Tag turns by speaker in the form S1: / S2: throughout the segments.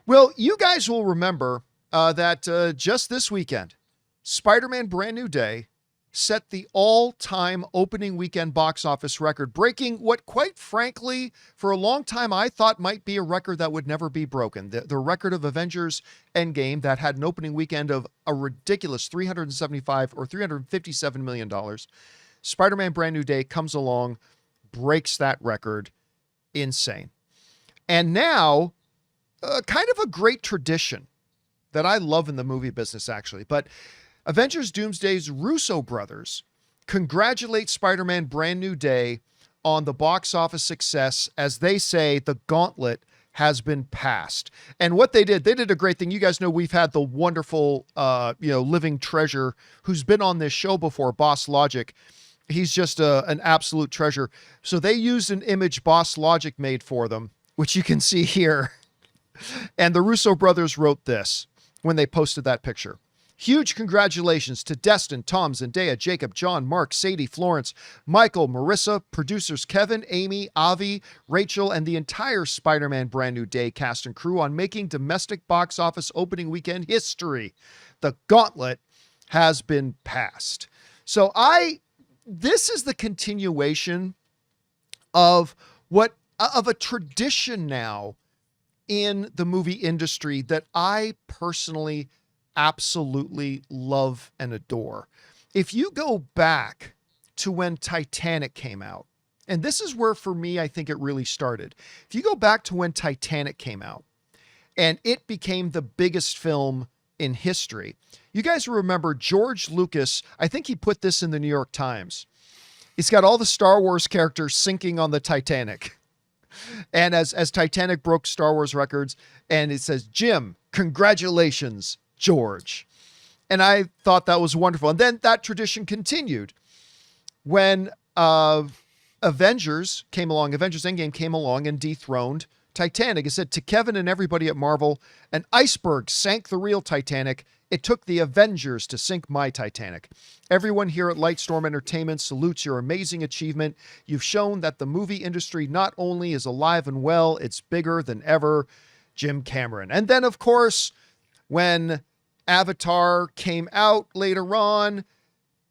S1: Well, you guys will remember that just this weekend, Spider-Man Brand New Day set the all-time opening weekend box office record, breaking what, quite frankly, for a long time I thought might be a record that would never be broken. The record of Avengers Endgame that had an opening weekend of a ridiculous 375 or $357 million. Spider-Man Brand New Day comes along, breaks that record. Insane. And now, kind of a great tradition that I love in the movie business, actually. But Avengers Doomsday's Russo brothers congratulate Spider-Man Brand New Day on the box office success. As they say, the gauntlet has been passed. And what they did a great thing. You guys know we've had the wonderful, living treasure who's been on this show before, Boss Logic. He's just an absolute treasure. So they used an image Boss Logic made for them, which you can see here. And the Russo brothers wrote this when they posted that picture. Huge congratulations to Destin, Tom, Zendaya, Jacob, John, Mark, Sadie, Florence, Michael, Marissa, producers Kevin, Amy, Avi, Rachel, and the entire Spider-Man Brand New Day cast and crew on making domestic box office opening weekend history. The gauntlet has been passed. So this is the continuation of a tradition now in the movie industry that I personally absolutely love and adore. If you go back to when Titanic came out, and this is where for me I think it really started. If you go back to when Titanic came out and it became the biggest film in history, you guys remember George Lucas, I think he put this in the New York Times. He's got all the Star Wars characters sinking on the Titanic. And as Titanic broke Star Wars records, and it says, Jim, congratulations, George. And I thought that was wonderful. And then that tradition continued when Avengers Endgame came along and dethroned Titanic. It said, to Kevin and everybody at Marvel, an iceberg sank the real Titanic. It took the Avengers to sink my Titanic. Everyone here at Lightstorm Entertainment salutes your amazing achievement. You've shown that the movie industry not only is alive and well, it's bigger than ever. Jim Cameron. And then, of course, when Avatar came out later on,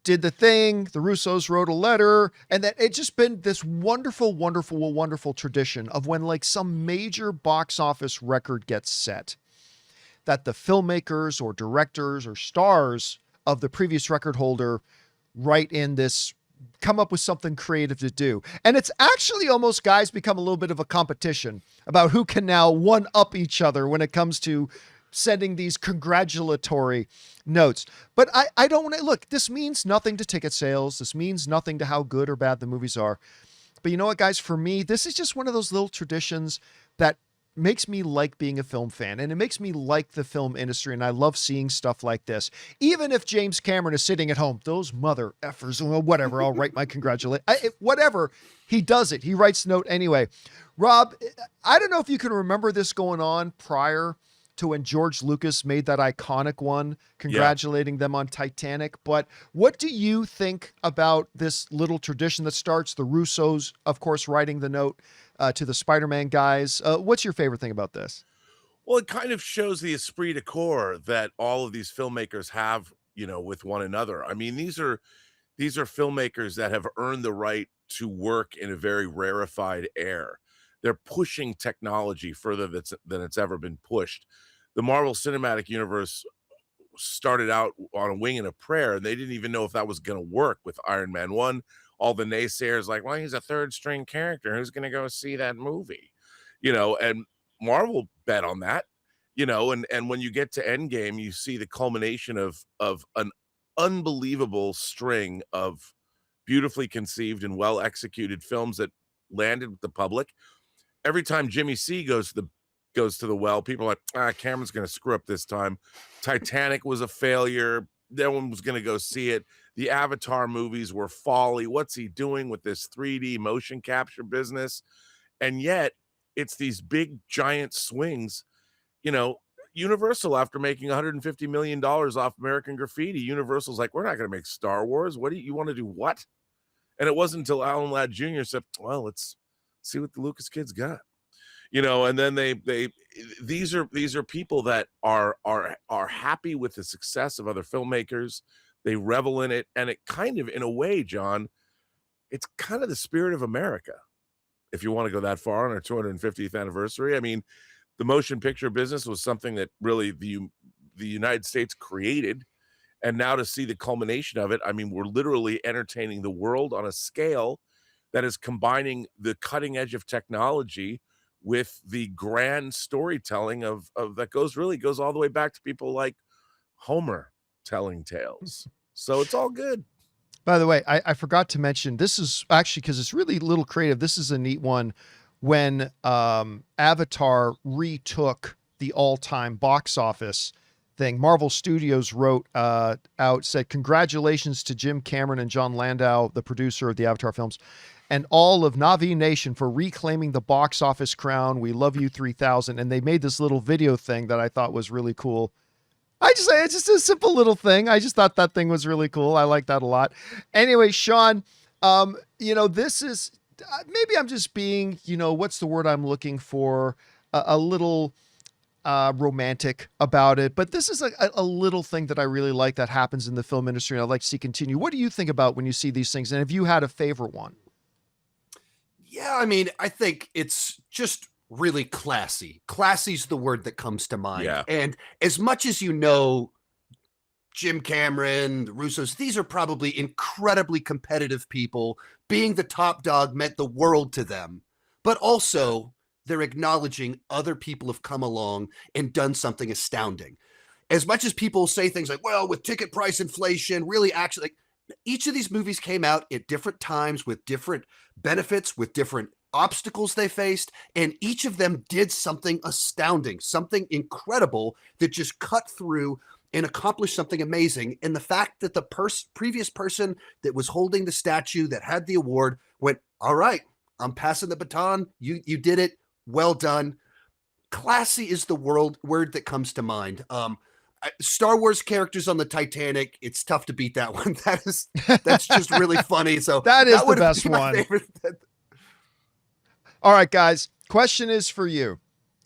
S1: did the thing, the Russos wrote a letter, and that it's just been this wonderful, wonderful, wonderful tradition of when like some major box office record gets set, that the filmmakers or directors or stars of the previous record holder write in this, come up with something creative to do. And it's actually almost, guys, become a little bit of a competition about who can now one up each other when it comes to sending these congratulatory notes. But I don't want to look, this means nothing to ticket sales. This means nothing to how good or bad the movies are. But you know what, guys, for me, this is just one of those little traditions that makes me like being a film fan, and it makes me like the film industry, and I love seeing stuff like this. Even if James Cameron is sitting at home, those mother effers, well, whatever, I'll write my whatever, he does it. He writes the note anyway. Rob, I don't know if you can remember this going on prior to when George Lucas made that iconic one, congratulating them on Titanic, but what do you think about this little tradition that starts? The Russos, of course, writing the note to the Spider-Man guys. What's your favorite thing about this?
S2: Well, it kind of shows the esprit de corps that all of these filmmakers have, with one another. I mean, these are filmmakers that have earned the right to work in a very rarefied air. They're pushing technology further than it's ever been pushed. The Marvel Cinematic Universe started out on a wing and a prayer, and they didn't even know if that was going to work with Iron Man 1. All the naysayers like, well, he's a third string character. Who's going to go see that movie? And Marvel bet on that, and when you get to Endgame, you see the culmination of an unbelievable string of beautifully conceived and well executed films that landed with the public. Every time Jimmy C goes to the well, people are like, Cameron's going to screw up this time. Titanic was a failure. No one was going to go see it. The Avatar movies were folly. What's he doing with this 3D motion capture business? And yet, it's these big, giant swings. Universal, after making $150 million off American Graffiti, Universal's like, we're not going to make Star Wars. What do you want to do? What? And it wasn't until Alan Ladd Jr. said, well, let's see what the Lucas kids got. And then these are people that are happy with the success of other filmmakers. They revel in it, and it kind of, in a way, John, it's kind of the spirit of America, if you want to go that far on our 250th anniversary. I mean, the motion picture business was something that really the United States created, and now to see the culmination of it, I mean, we're literally entertaining the world on a scale that is combining the cutting edge of technology with the grand storytelling of that goes all the way back to people like Homer telling tales. So it's all good.
S1: By the way, I forgot to mention, this is actually, because it's really a little creative, this is a neat one. When Avatar retook the all-time box office thing, Marvel Studios wrote said, "Congratulations to Jim Cameron and John Landau, the producer of the Avatar films, and all of Na'vi Nation for reclaiming the box office crown. We love you 3000." And they made this little video thing that I thought was really cool. It's just a simple little thing. I just thought that thing was really cool. I like that a lot. Anyway, Sean, this is, maybe I'm just being, what's the word I'm looking for? A little romantic about it, but this is a little thing that I really like that happens in the film industry, and I'd like to see continue. What do you think about when you see these things? And have you had a favorite one?
S3: Yeah, I mean, I think it's just really classy. Classy's the word that comes to mind.
S2: Yeah.
S3: And as much as Jim Cameron, the Russos, these are probably incredibly competitive people. Being the top dog meant the world to them. But also, they're acknowledging other people have come along and done something astounding. As much as people say things like, well, with ticket price inflation, really actually, like, each of these movies came out at different times with different benefits, with different obstacles they faced, and each of them did something astounding, something incredible that just cut through and accomplished something amazing. And the fact that the previous person that was holding the statue that had the award went, all right, I'm passing the baton. You did it. Well done. Classy is the word that comes to mind. Star Wars characters on the Titanic, it's tough to beat that one. That's just really funny. So
S1: that is the best one. All right, guys, question is for you.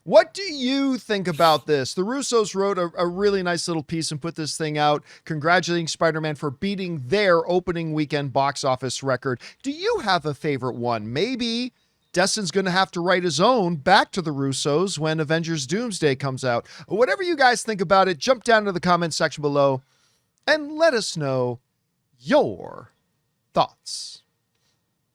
S1: What do you think about this? The Russos wrote a really nice little piece and put this thing out, congratulating Spider-Man for beating their opening weekend box office record. Do you have a favorite one? Maybe Destin's going to have to write his own back to the Russos when Avengers Doomsday comes out. Whatever you guys think about it, jump down to the comment section below and let us know your thoughts.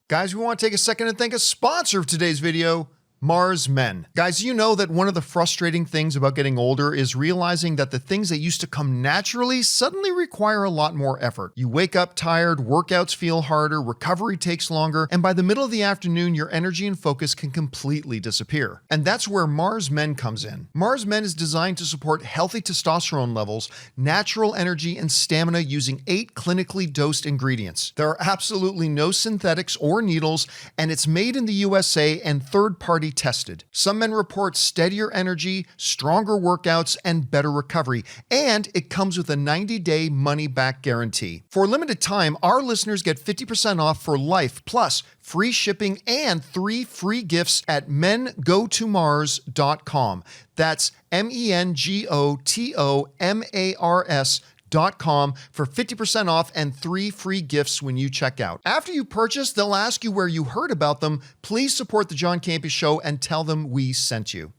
S1: Guys, we want to take a second and thank a sponsor of today's video, Mars Men. Guys, you know that one of the frustrating things about getting older is realizing that the things that used to come naturally suddenly require a lot more effort. You wake up tired, workouts feel harder, recovery takes longer, and by the middle of the afternoon, your energy and focus can completely disappear. And that's where Mars Men comes in. Mars Men is designed to support healthy testosterone levels, natural energy, and stamina using 8 clinically dosed ingredients. There are absolutely no synthetics or needles, and it's made in the USA and third-party tested. Some men report steadier energy, stronger workouts, and better recovery, and it comes with a 90-day money-back guarantee. For a limited time, our listeners get 50% off for life, plus free shipping and 3 free gifts at mengotomars.com. That's mengotomars.com for 50% off and 3 free gifts when you check out. After you purchase, they'll ask you where you heard about them. Please support the John Campea Show and tell them we sent you.